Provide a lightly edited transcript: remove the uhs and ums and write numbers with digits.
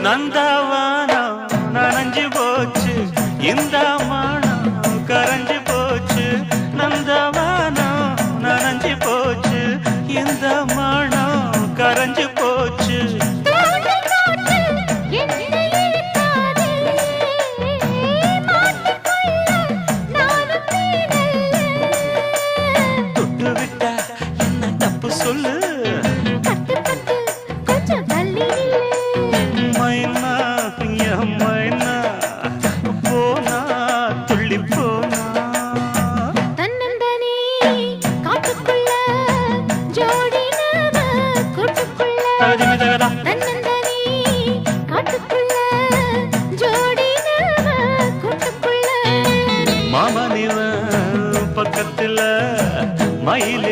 நந்தவானம் நனைஞ்சு போச்சு இந்த மானம் கரைஞ்சு போச்சு நந்தவானம் நனைஞ்சு போச்சு இந்த மானம் கரைஞ்சு போச்சு தொட்டு விட்டா என்ன தப்பு சொல்லு மைனா என் மைனா போனா துள்ளி போனா தன்னந்தனி காட்டுக்குள்ள ஜோடினவ கூட்டுக்குள்ள தன்னந்தனி காட்டுக்குள்ள ஜோடினவ கூட்டுக்குள்ள மாமனிவ பக்கத்துல மயிலே